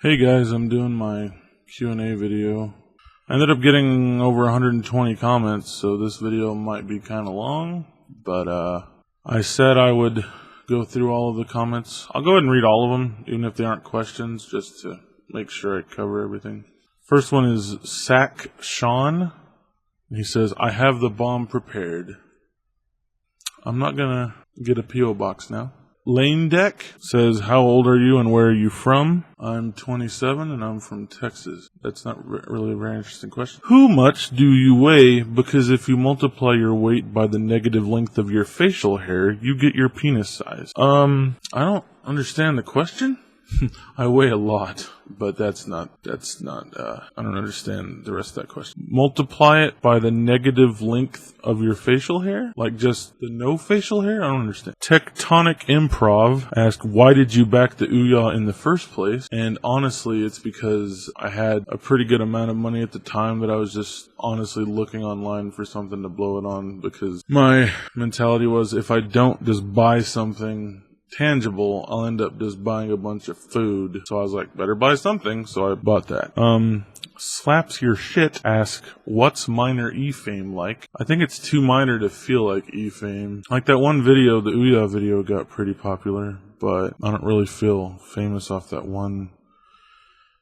Hey guys, I'm doing my Q&A video. I ended up getting over 120 comments, so this video might be kind of long, but I said I would go through all of the comments. I'll go ahead and read all of them, even if they aren't questions, just to make sure I cover everything. First one is Sack Sean. He says, I have the bomb prepared. I'm not gonna get a P.O. box now. Lane Deck says, how old are you and where are you from? I'm 27 and I'm from Texas. That's not really a very interesting question. How much do you weigh? Because if you multiply your weight by the negative length of your facial hair, you get your penis size. I don't understand the question. I weigh a lot, but I don't understand the rest of that question. Multiply it by the negative length of your facial hair? Like just the no facial hair? I don't understand. Tectonic Improv asked, why did you back the Ouya in the first place? And honestly, it's because I had a pretty good amount of money at the time that I was just honestly looking online for something to blow it on, because my mentality was if I don't just buy something tangible, I'll end up just buying a bunch of food. So I was like, better buy something. So I bought that. Slaps Your Shit ask, what's minor E-Fame like? I think it's too minor to feel like E-Fame. Like that one video, the Ouya video got pretty popular, but I don't really feel famous off that one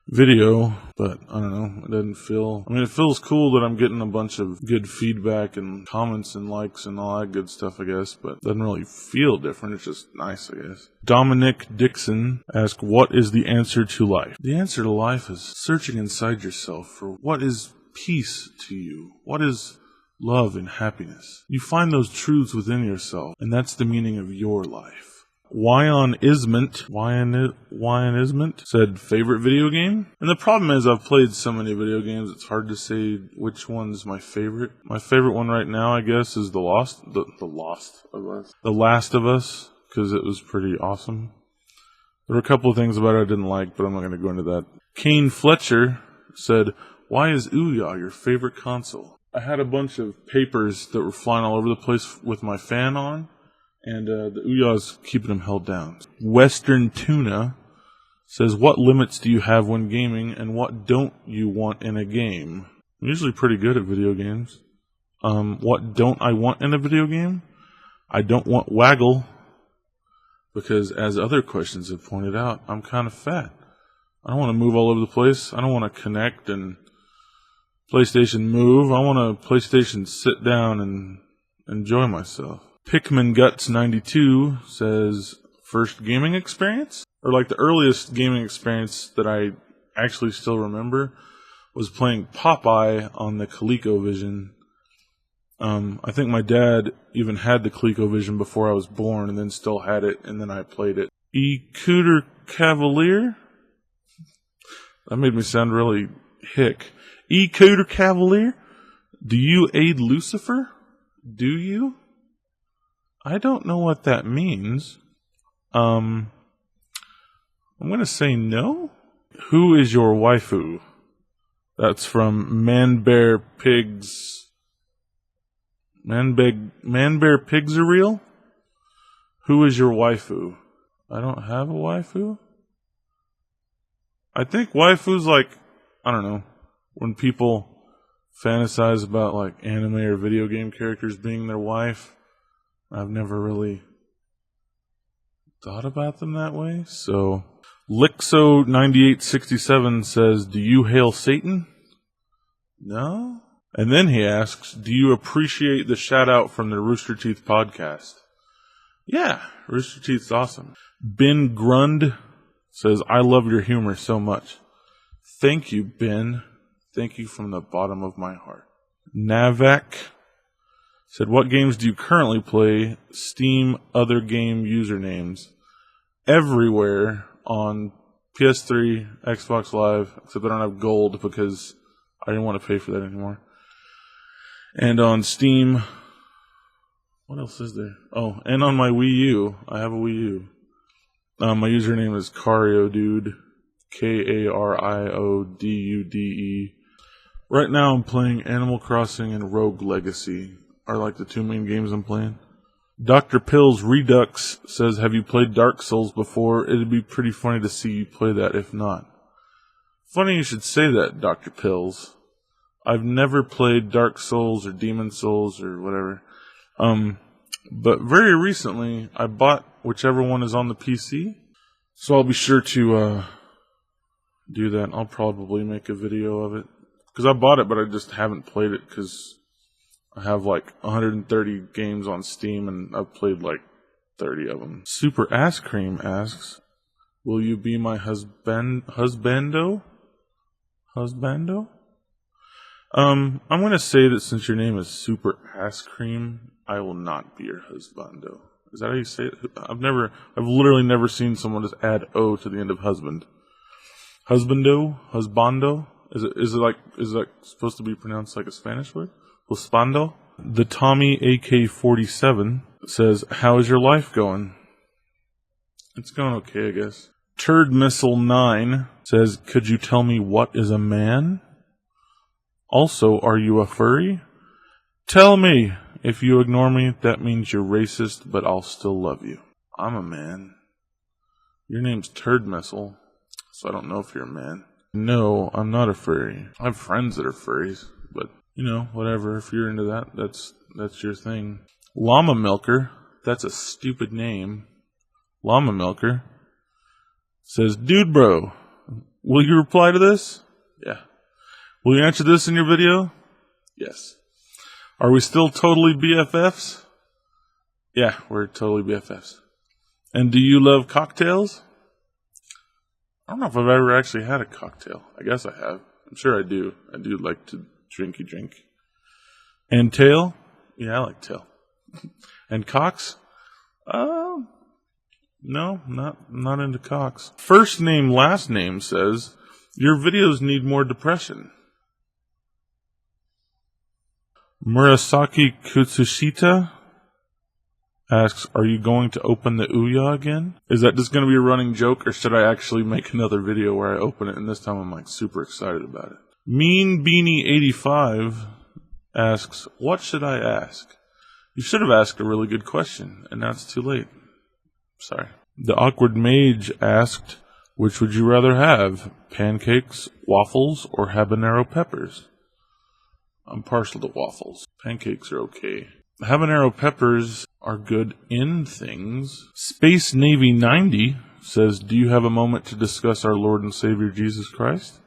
video, but I don't know, it doesn't feel, it feels cool that I'm getting a bunch of good feedback and comments and likes and all that good stuff, I guess, but it doesn't really feel different. It's just nice, I guess. Dominic Dixon asked, what is the answer to life? The answer to life is searching inside yourself for what is peace to you. What is love and happiness? You find those truths within yourself, and that's the meaning of your life. Wyan Isment said, favorite video game? And the problem is I've played so many video games, it's hard to say which one's my favorite. My favorite one right now, I guess, is The Last of Us, because it was pretty awesome. There were a couple of things about it I didn't like, but I'm not going to go into that. Kane Fletcher said, why is Ouya your favorite console? I had a bunch of papers that were flying all over the place with my fan on, and the Ouya's keeping them held down. Western Tuna says, what limits do you have when gaming, and what don't you want in a game? I'm usually pretty good at video games. What don't I want in a video game? I don't want waggle, because as other questions have pointed out, I'm kind of fat. I don't want to move all over the place. I don't want to connect and PlayStation move. I want a PlayStation sit down and enjoy myself. Pikmin Guts 92 says, first gaming experience? Or like the earliest gaming experience that I actually still remember was playing Popeye on the ColecoVision. I think my dad even had the ColecoVision before I was born and then still had it, and then I played it. Cooter Cavalier? That made me sound really hick. Cooter Cavalier? Do you aid Lucifer? Do you? I don't know what that means. I'm going to say no. Who is your waifu? That's from Man Bear Pigs. Man Bear Pigs are real? Who is your waifu? I don't have a waifu. I think waifu's like, I don't know, when people fantasize about like anime or video game characters being their wife. I've never really thought about them that way. So, Lixo9867 says, do you hail Satan? No. And then he asks, do you appreciate the shout out from the Rooster Teeth podcast? Yeah, Rooster Teeth's awesome. Ben Grund says, I love your humor so much. Thank you, Ben. Thank you from the bottom of my heart. Navak said, what games do you currently play? Steam, other game usernames. Everywhere on PS3, Xbox Live, except I don't have gold because I didn't want to pay for that anymore. And on Steam, what else is there? Oh, and on my Wii U. I have a Wii U. My username is KarioDude, KarioDude. Right now I'm playing Animal Crossing and Rogue Legacy. Are like the two main games I'm playing. Dr. Pills Redux says, have you played Dark Souls before? It'd be pretty funny to see you play that if not. Funny you should say that, Dr. Pills. I've never played Dark Souls or Demon Souls or whatever. But very recently, I bought whichever one is on the PC. So I'll be sure to do that. I'll probably make a video of it. Because I bought it, but I just haven't played it because I have like 130 games on Steam and I've played like 30 of them. Super Ass Cream asks, will you be my husbando? Husbando? I'm going to say that since your name is Super Ass Cream, I will not be your husbando. Is that how you say it? I've literally never seen someone just add O to the end of husband. Husbando? Husbando? Is it supposed to be pronounced like a Spanish word? Husbando? The Tommy AK-47 says, how is your life going? It's going okay, I guess. Turd Missile 9 says, could you tell me what is a man? Also, are you a furry? Tell me. If you ignore me, that means you're racist, but I'll still love you. I'm a man. Your name's Turd Missile, so I don't know if you're a man. No, I'm not a furry. I have friends that are furries, but, whatever. If you're into that, that's your thing. Llama Milker, that's a stupid name. Llama Milker says, dude bro, will you reply to this? Yeah. Will you answer this in your video? Yes. Are we still totally BFFs? Yeah, we're totally BFFs. And do you love cocktails? I don't know if I've ever actually had a cocktail. I guess I have. I'm sure I do. I do like to drink. And tail? Yeah, I like tail. And cocks? No, not into cocks. First name, last name says, your videos need more depression. Murasaki Kutsushita asks, are you going to open the Ouya again? Is that just going to be a running joke, or should I actually make another video where I open it, and this time I'm like super excited about it? Mean Beanie 85 asks, what should I ask? You should have asked a really good question, and now it's too late. Sorry. The Awkward Mage asked, which would you rather have, pancakes, waffles, or habanero peppers? I'm partial to waffles. Pancakes are okay. Habanero peppers are good in things. Space Navy 90 says, do you have a moment to discuss our Lord and Savior Jesus Christ?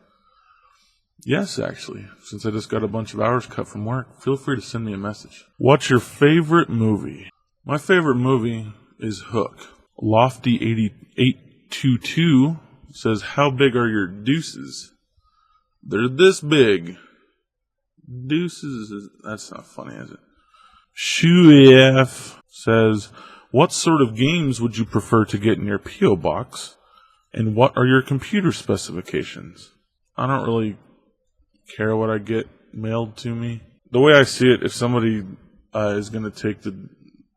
Yes, actually. Since I just got a bunch of hours cut from work, feel free to send me a message. What's your favorite movie? My favorite movie is Hook. Lofty8822 says, how big are your deuces? They're this big. Deuces, that's not funny, is it? Shuef says, what sort of games would you prefer to get in your P.O. box? And what are your computer specifications? I don't really care what I get mailed to me. The way I see it, if somebody is going to take the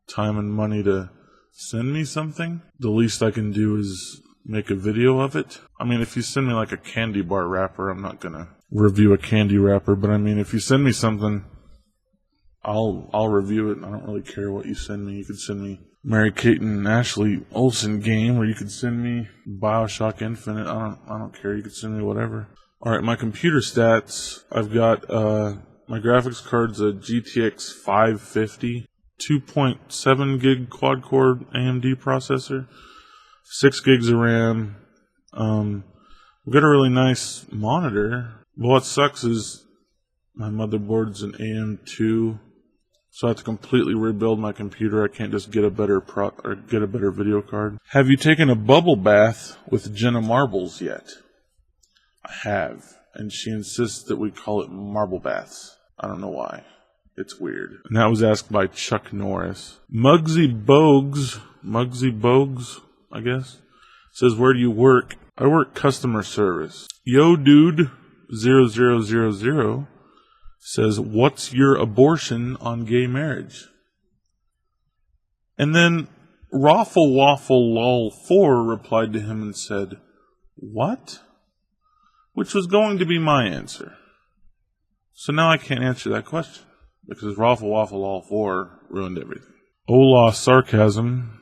time and money to send me something, the least I can do is make a video of it. I mean, if you send me like a candy bar wrapper, I'm not going to review a candy wrapper, but I mean, if you send me something, I'll review it. I don't really care what you send me. You could send me Mary-Kate and Ashley Olsen game, or you could send me BioShock Infinite. I don't care. You could send me whatever. All right, my computer stats. I've got my graphics card's a GTX 550, 2.7 gig quad core AMD processor, 6 gigs of RAM. We've got a really nice monitor. But what sucks is my motherboard's an AM2, so I have to completely rebuild my computer. I can't just get a better video card. Have you taken a bubble bath with Jenna Marbles yet? I have, and she insists that we call it marble baths. I don't know why. It's weird. And that was asked by Chuck Norris. Muggsy Bogues, I guess, says, where do you work? I work customer service. Yo Dude 0000 says, what's your abortion on gay marriage? And then Raffle Waffle Lol 4 replied to him and said, what? Which was going to be my answer. So now I can't answer that question because Raffle Waffle Lol 4 ruined everything. Ola Sarcasm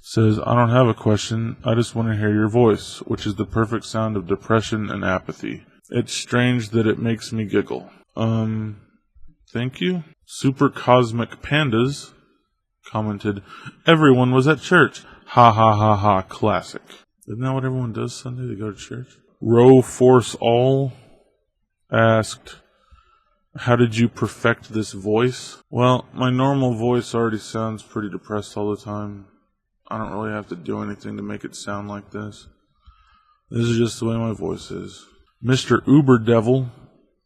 says, I don't have a question. I just want to hear your voice, which is the perfect sound of depression and apathy. It's strange that it makes me giggle. Thank you. Super Cosmic Pandas commented, everyone was at church. Ha ha ha ha, classic. Isn't that what everyone does Sunday? They go to church? Row Force All asked, how did you perfect this voice? Well, my normal voice already sounds pretty depressed all the time. I don't really have to do anything to make it sound like this. This is just the way my voice is. Mr. Uber Devil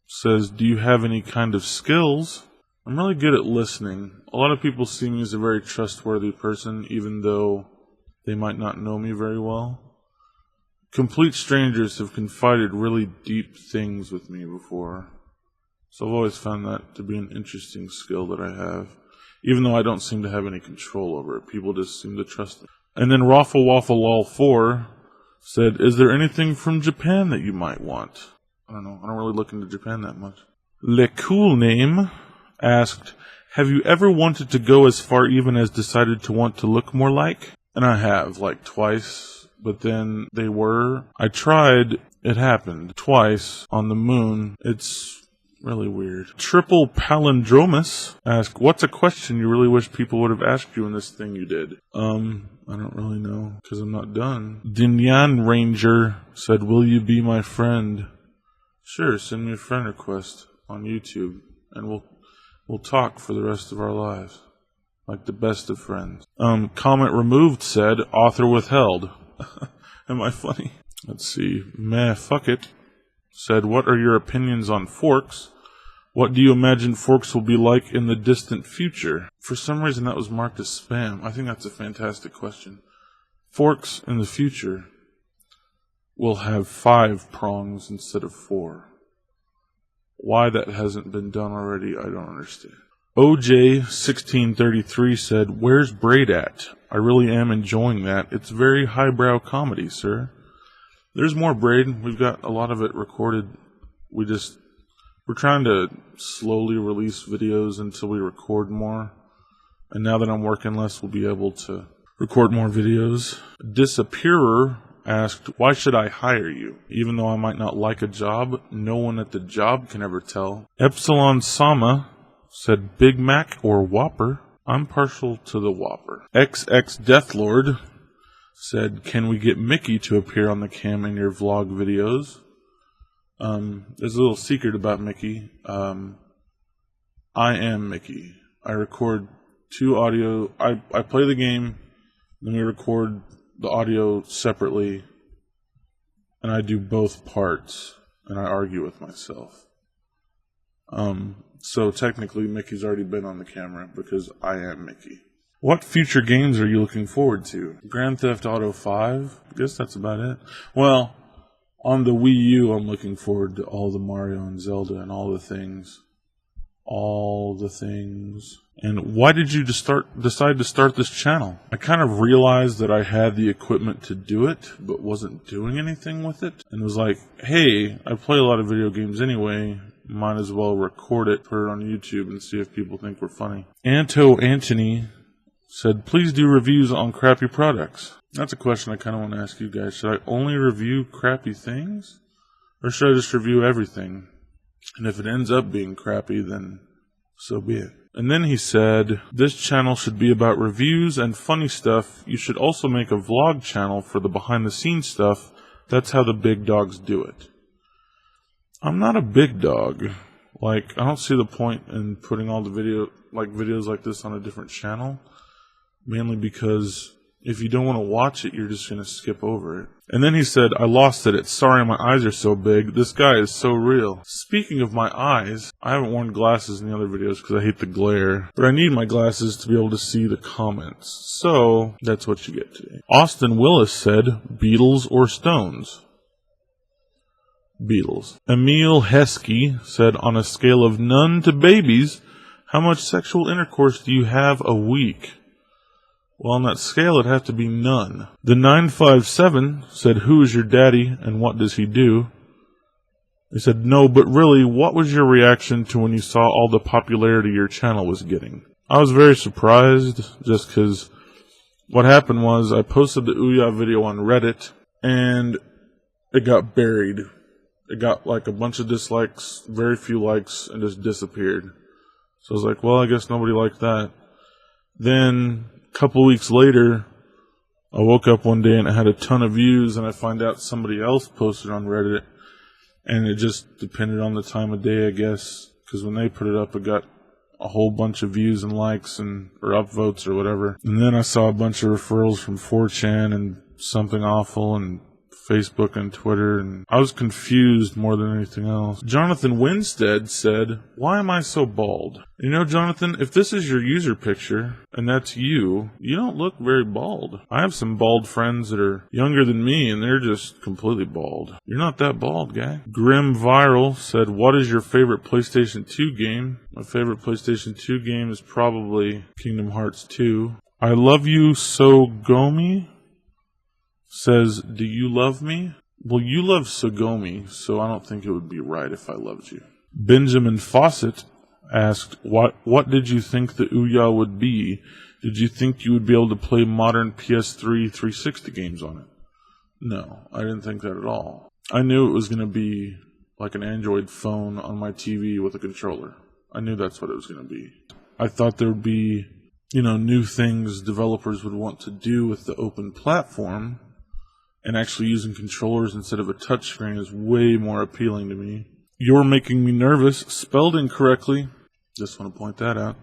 says, do you have any kind of skills? I'm really good at listening. A lot of people see me as a very trustworthy person, even though they might not know me very well. Complete strangers have confided really deep things with me before. So I've always found that to be an interesting skill that I have. Even though I don't seem to have any control over it. People just seem to trust it. And then Raffle Waffle Lol 4 said, is there anything from Japan that you might want? I don't know. I don't really look into Japan that much. Le Cool Name asked, have you ever wanted to go as far even as decided to want to look more like? And I have, like twice. But then I tried, it happened twice on the moon. It's really weird. Triple Palindromus asked, what's a question you really wish people would have asked you in this thing you did? I don't really know, because I'm not done. Dinyan Ranger said, will you be my friend? Sure, send me a friend request on YouTube, and we'll talk for the rest of our lives. Like the best of friends. Comment Removed said, author withheld. Am I funny? Let's see. Meh, fuck it. Said, what are your opinions on forks? What do you imagine forks will be like in the distant future? For some reason that was marked as spam. I think that's a fantastic question. Forks in the future will have 5 prongs instead of 4. Why that hasn't been done already, I don't understand. OJ1633 said, where's Braid at? I really am enjoying that. It's very highbrow comedy, sir. There's more Braid. We've got a lot of it recorded. We're trying to slowly release videos until we record more. And now that I'm working less, we'll be able to record more videos. Disappearer asked, why should I hire you? Even though I might not like a job, no one at the job can ever tell. Epsilon Sama said, Big Mac or Whopper? I'm partial to the Whopper. XX Deathlord said, can we get Mickey to appear on the cam in your vlog videos? There's a little secret about Mickey. I am Mickey. I record 2 audio. I play the game, then we record the audio separately, and I do both parts, and I argue with myself. So technically Mickey's already been on the camera because I am Mickey. What future games are you looking forward to? Grand Theft Auto 5? I guess that's about it. Well, on the Wii U, I'm looking forward to all the Mario and Zelda and all the things. All the things. And why did you decide to start this channel? I kind of realized that I had the equipment to do it, but wasn't doing anything with it. And was like, hey, I play a lot of video games anyway. Might as well record it, put it on YouTube, and see if people think we're funny. Anto Anthony said, please do reviews on crappy products. That's a question I kind of want to ask you guys. Should I only review crappy things? Or should I just review everything? And if it ends up being crappy, then so be it. And then he said, this channel should be about reviews and funny stuff. You should also make a vlog channel for the behind the scenes stuff. That's how the big dogs do it. I'm not a big dog. Like, I don't see the point in putting all the videos like this on a different channel. Mainly because if you don't want to watch it, you're just going to skip over it. And then he said, I lost it. Sorry my eyes are so big. This guy is so real. Speaking of my eyes, I haven't worn glasses in the other videos because I hate the glare. But I need my glasses to be able to see the comments. So, that's what you get today. Austin Willis said, Beatles or Stones? Beatles. Emil Heskey said, on a scale of none to babies, how much sexual intercourse do you have a week? Well, on that scale, it'd have to be none. The 957 said, who is your daddy and what does he do? They said, no, but really, what was your reaction to when you saw all the popularity your channel was getting? I was very surprised, just because What happened was I posted the Ouya video on Reddit, and it got buried. It got like a bunch of dislikes, very few likes, and just disappeared. So I was like, well, I guess nobody liked that. Then, a couple weeks later, I woke up one day and it had a ton of views, and I find out somebody else posted on Reddit, and it just depended on the time of day, I guess, because when they put it up, it got a whole bunch of views and likes or upvotes or whatever. And then I saw a bunch of referrals from 4chan and Something Awful and Facebook and Twitter, and I was confused more than anything else. Jonathan Winstead said, "Why am I so bald?" You know, Jonathan, if this is your user picture, and that's you, you don't look very bald. I have some bald friends that are younger than me, and they're just completely bald. You're not that bald, guy. Grim Viral said, "What is your favorite PlayStation 2 game?" My favorite PlayStation 2 game is probably Kingdom Hearts 2. I Love You Sogomi says, "Do you love me?" Well, you love Sogomi, so I don't think it would be right if I loved you. Benjamin Fawcett asked, what did you think the Ouya would be? Did you think you would be able to play modern PS3 360 games on it? No, I didn't think that at all. I knew it was going to be like an Android phone on my TV with a controller. I knew that's what it was going to be. I thought there would be, new things developers would want to do with the open platform. And actually using controllers instead of a touchscreen is way more appealing to me. You're Making Me Nervous, spelled incorrectly, just want to point that out,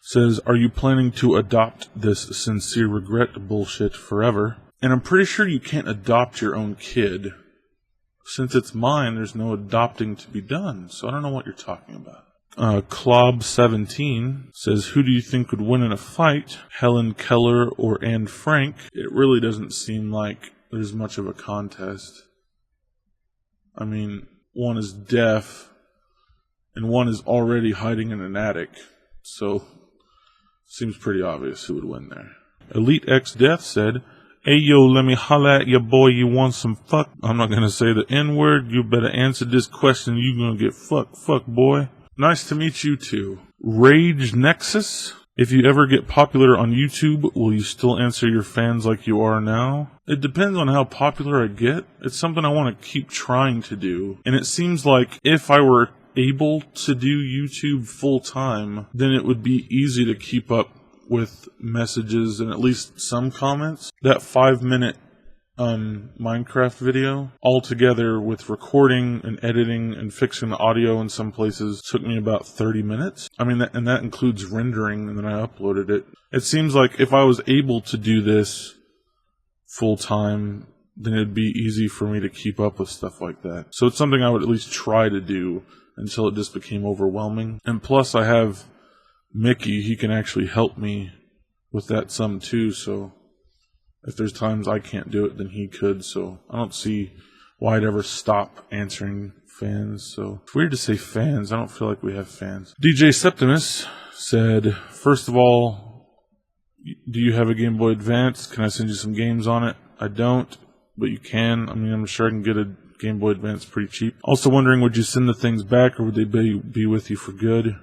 says, "Are you planning to adopt this sincere regret bullshit forever?" And I'm pretty sure you can't adopt your own kid. Since it's mine, there's no adopting to be done, so I don't know what you're talking about. Klob17 says, "Who do you think would win in a fight, Helen Keller or Anne Frank?" It really doesn't seem like there's much of a contest. I mean, one is deaf, and one is already hiding in an attic, so seems pretty obvious who would win there. Elite X Death said, "Hey yo, let me holla at your boy, you want some fuck?" I'm not gonna say the N-word, you better answer this question, you gonna get fuck boy. Nice to meet you too. Rage Nexus, if you ever get popular on YouTube, will you still answer your fans like you are now? It depends on how popular I get. It's something I want to keep trying to do. And it seems like if I were able to do YouTube full time, then it would be easy to keep up with messages and at least some comments. That 5-minute Minecraft video, all together with recording and editing and fixing the audio in some places, took me about 30 minutes. I mean, that includes rendering, and then I uploaded it. It seems like if I was able to do this full time, then it'd be easy for me to keep up with stuff like that. So it's something I would at least try to do until it just became overwhelming. And plus I have Mickey, he can actually help me with that some too, so if there's times I can't do it, then he could, so I don't see why I'd ever stop answering fans. So it's weird to say fans. I don't feel like we have fans. DJ Septimus said, "First of all, do you have a Game Boy Advance? Can I send you some games on it?" I don't, but you can. I mean, I'm sure I can get a Game Boy Advance pretty cheap. Also wondering, would you send the things back, or would they be with you for good?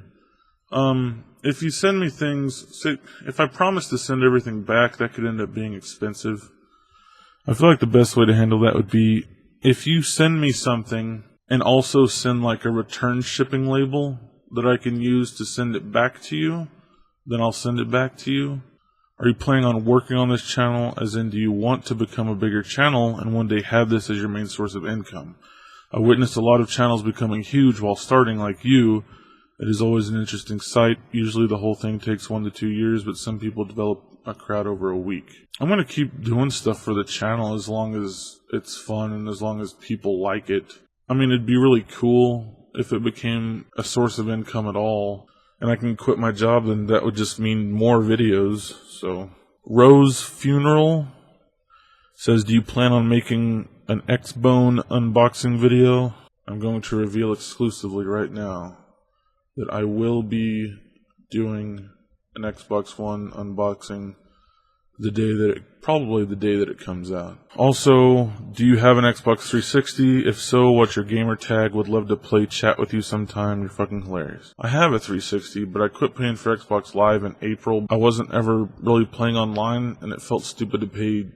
If you send me things, say, if I promise to send everything back, that could end up being expensive. I feel like the best way to handle that would be if you send me something and also send like a return shipping label that I can use to send it back to you, then I'll send it back to you. Are you planning on working on this channel, as in do you want to become a bigger channel and one day have this as your main source of income? I witnessed a lot of channels becoming huge while starting like you. It is always an interesting sight. Usually the whole thing takes 1 to 2 years, but some people develop a crowd over a week. I'm going to keep doing stuff for the channel as long as it's fun and as long as people like it. I mean, it'd be really cool if it became a source of income at all, and I can quit my job, then that would just mean more videos. So, Rose Funeral says, "Do you plan on making an Xbone unboxing video?" I'm going to reveal exclusively right now that I will be doing an Xbox One unboxing probably the day that it comes out. Also, do you have an Xbox 360? If so, what's your gamer tag? Would love to play chat with you sometime. You're fucking hilarious. I have a 360, but I quit paying for Xbox Live in April. I wasn't ever really playing online, and it felt stupid to pay,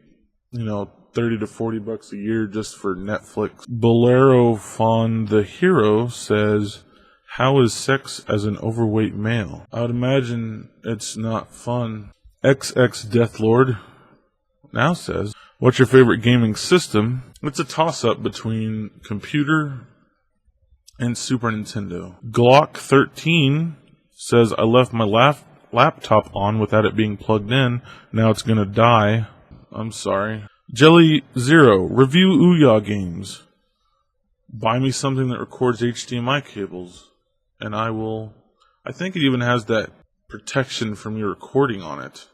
$30 to $40 a year just for Netflix. Bolero Fawn the Hero says, how is sex as an overweight male? I would imagine it's not fun. XX Deathlord now says, what's your favorite gaming system? It's a toss-up between computer and Super Nintendo. Glock 13 says, I left my laptop on without it being plugged in. Now it's gonna die. I'm sorry. Jelly Zero, review Ouya games. Buy me something that records HDMI cables, and I think it even has that protection from your recording on it.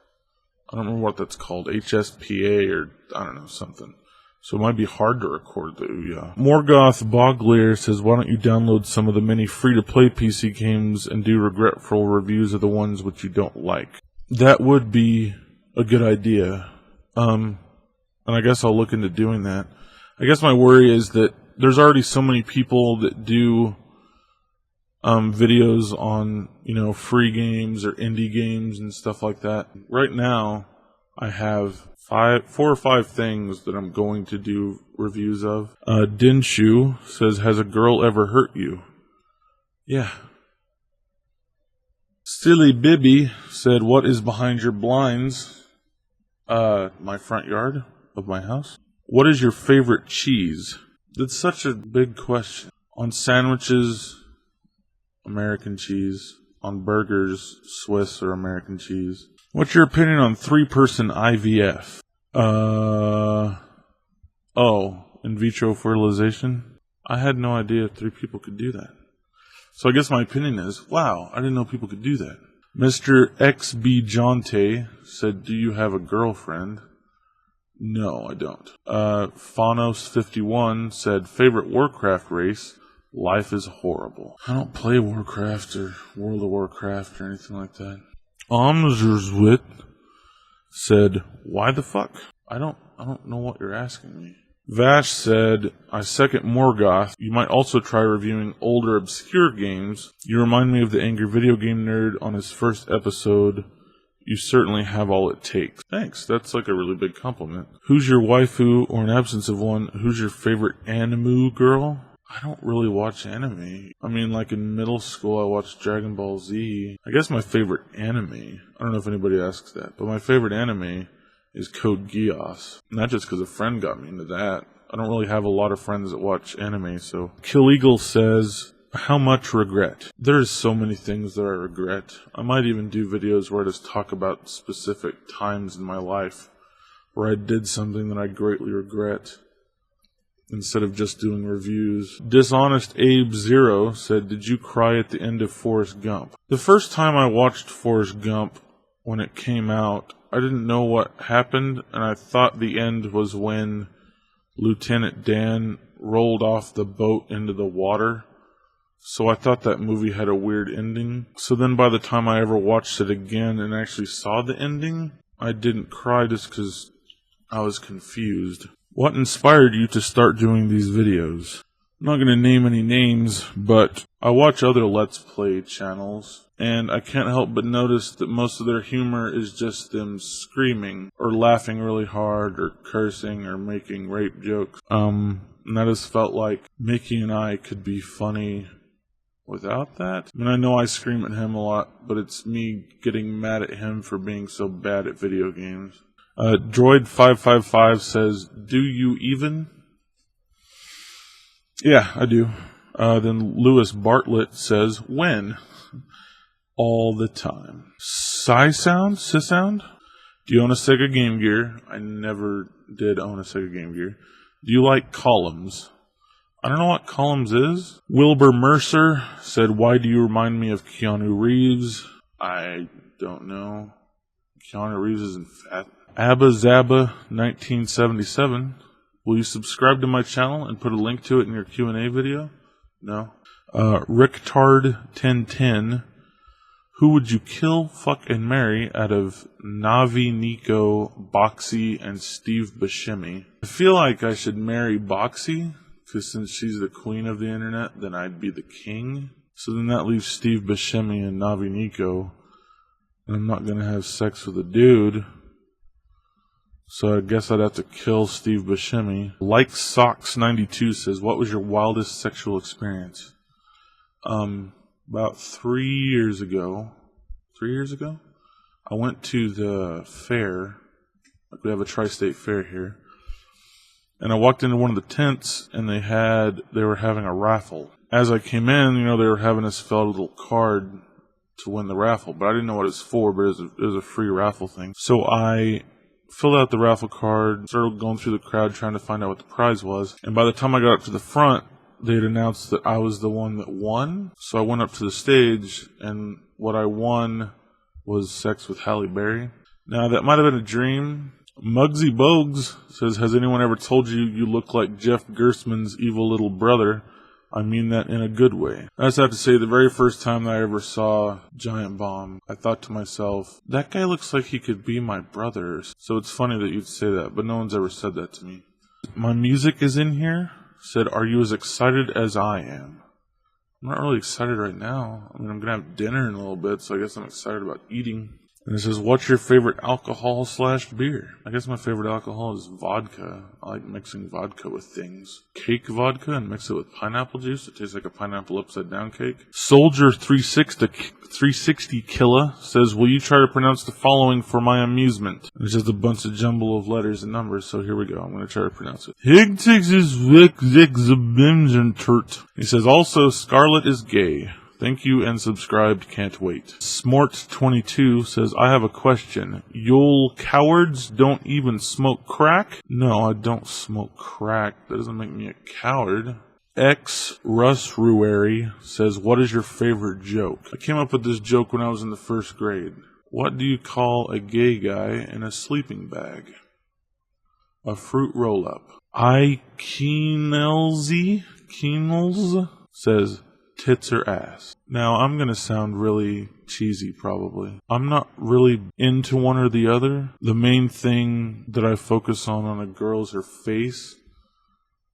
I don't remember what that's called, HSPA or I don't know, something. So it might be hard to record the Ouya. Morgoth Boglier says, why don't you download some of the many free-to-play PC games and do regretful reviews of the ones which you don't like? That would be a good idea. And I guess I'll look into doing that. I guess my worry is that there's already so many people that do videos on, free games or indie games and stuff like that. Right now, I have 4 or 5 things that I'm going to do reviews of. Dinshu says, has a girl ever hurt you? Yeah. Silly Bibby said, what is behind your blinds? My front yard of my house. What is your favorite cheese? That's such a big question. On sandwiches, American cheese. On burgers, Swiss or American cheese. What's your opinion on 3-person IVF? In vitro fertilization? I had no idea 3 people could do that. So I guess my opinion is, wow, I didn't know people could do that. Mr. XB Jonte said, do you have a girlfriend? No, I don't. Phanos51 said, favorite Warcraft race? Life is horrible. I don't play Warcraft or World of Warcraft or anything like that. Omzerswit said, why the fuck? I don't know what you're asking me. Vash said, I second Morgoth. You might also try reviewing older obscure games. You remind me of the Angry Video Game Nerd on his first episode. You certainly have all it takes. Thanks, that's like a really big compliment. Who's your waifu, or in absence of one, who's your favorite anime girl? I don't really watch anime. I mean, like in middle school, I watched Dragon Ball Z. I guess my favorite anime, I don't know if anybody asks that, but my favorite anime is Code Geass. Not just because a friend got me into that. I don't really have a lot of friends that watch anime, so. Kill Eagle says, how much regret? There's so many things that I regret. I might even do videos where I just talk about specific times in my life where I did something that I greatly regret, instead of just doing reviews. Dishonest Abe Zero said, did you cry at the end of Forrest Gump? The first time I watched Forrest Gump, when it came out, I didn't know what happened, and I thought the end was when Lieutenant Dan rolled off the boat into the water. So I thought that movie had a weird ending. So then by the time I ever watched it again and actually saw the ending, I didn't cry just because I was confused. What inspired you to start doing these videos? I'm not going to name any names, but I watch other Let's Play channels, and I can't help but notice that most of their humor is just them screaming, or laughing really hard, or cursing, or making rape jokes. And I just felt like Mickey and I could be funny without that. I mean, I know I scream at him a lot, but it's me getting mad at him for being so bad at video games. Droid555 says, do you even? Yeah, I do. Then Lewis Bartlett says, when? All the time. Sysound? Do you own a Sega Game Gear? I never did own a Sega Game Gear. Do you like columns? I don't know what columns is. Wilbur Mercer said, why do you remind me of Keanu Reeves? I don't know. Keanu Reeves isn't fat. Abba Zaba 1977. Will you subscribe to my channel and put a link to it in your Q&A video? No. Ricktard 1010. Who would you kill, fuck, and marry out of Navi, Nico, Boxy, and Steve Buscemi? I feel like I should marry Boxy, because since she's the queen of the internet, then I'd be the king. So then that leaves Steve Buscemi and Navi Nico. And I'm not going to have sex with a dude. So I guess I'd have to kill Steve Buscemi. Like Socks 92 says, what was your wildest sexual experience? About 3 years ago, I went to the fair. Like we have a tri-state fair here. And I walked into one of the tents and they were having a raffle. As I came in, they were having us fill out a little card to win the raffle, but I didn't know what it's for, but it was a free raffle thing. So I filled out the raffle card, started going through the crowd trying to find out what the prize was. And by the time I got up to the front, they had announced that I was the one that won. So I went up to the stage, and what I won was sex with Halle Berry. Now, that might have been a dream. Muggsy Bogues says, has anyone ever told you you look like Jeff Gerstmann's evil little brother? I mean that in a good way. I just have to say, the very first time that I ever saw Giant Bomb, I thought to myself, that guy looks like he could be my brother. So it's funny that you'd say that, but no one's ever said that to me. My music is in here. Said, are you as excited as I am? I'm not really excited right now. I mean, I'm going to have dinner in a little bit, so I guess I'm excited about eating. And it says, what's your favorite alcohol/beer? I guess my favorite alcohol is vodka. I like mixing vodka with things. Cake vodka and mix it with pineapple juice. It tastes like a pineapple upside down cake. Soldier 360 Killa says, will you try to pronounce the following for my amusement? It's just a bunch of jumble of letters and numbers, so here we go. I'm going to try to pronounce it. He says, also, Scarlet is gay. Thank you and subscribed, can't wait. Smort22 says, I have a question. Y'all cowards don't even smoke crack? No, I don't smoke crack. That doesn't make me a coward. X Russ Ruary says, what is your favorite joke? I came up with this joke when I was in the first grade. What do you call a gay guy in a sleeping bag? A fruit roll-up. Keenels says, tits or ass. Now, I'm going to sound really cheesy probably. I'm not really into one or the other. The main thing that I focus on a girl is her face.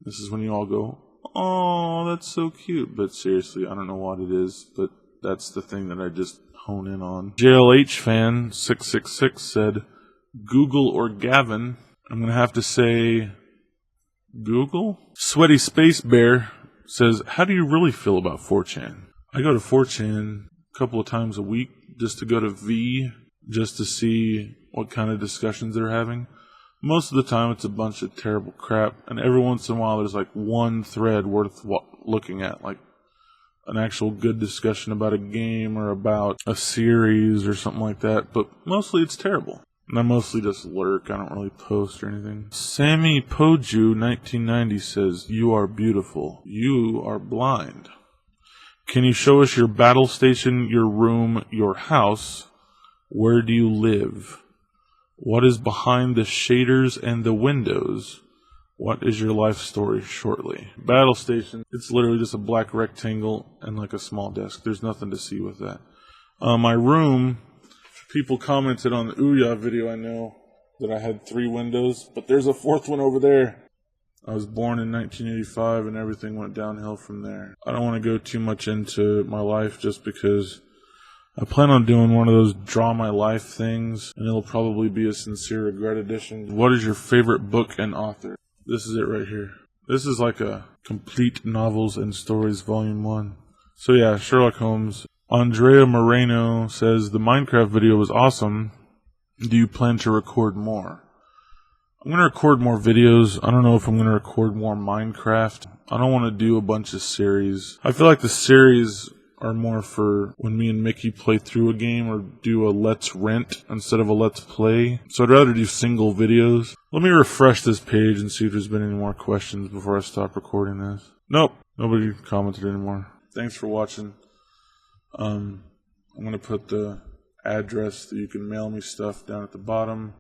This is when you all go, oh, that's so cute. But seriously, I don't know what it is, but that's the thing that I just hone in on. JLH fan 666 said, Google or Gavin? I'm going to have to say Google. Sweaty Space Bear says, how do you really feel about 4chan? I go to 4chan a couple of times a week just to go to V, just to see what kind of discussions they're having. Most of the time it's a bunch of terrible crap, and every once in a while there's like one thread worth looking at, like an actual good discussion about a game or about a series or something like that, but mostly it's terrible. And I mostly just lurk. I don't really post or anything. Sammy Poju 1990 says, you are beautiful. You are blind. Can you show us your battle station, your room, your house? Where do you live? What is behind the shaders and the windows? What is your life story shortly? Battle station. It's literally just a black rectangle and like a small desk. There's nothing to see with that. My room... People commented on the Ouya video, I know, that I had 3 windows, but there's a 4th one over there. I was born in 1985 and everything went downhill from there. I don't want to go too much into my life just because I plan on doing one of those draw my life things, and it'll probably be a sincere regret edition. What is your favorite book and author? This is it right here. This is like a complete novels and stories volume 1. So yeah, Sherlock Holmes. Andrea Moreno says, the Minecraft video was awesome. Do you plan to record more? I'm going to record more videos. I don't know if I'm going to record more Minecraft. I don't want to do a bunch of series. I feel like the series are more for when me and Mickey play through a game or do a let's rent instead of a let's play. So I'd rather do single videos. Let me refresh this page and see if there's been any more questions before I stop recording this. Nope. Nobody commented anymore. Thanks for watching. I'm going to put the address that you can mail me stuff down at the bottom.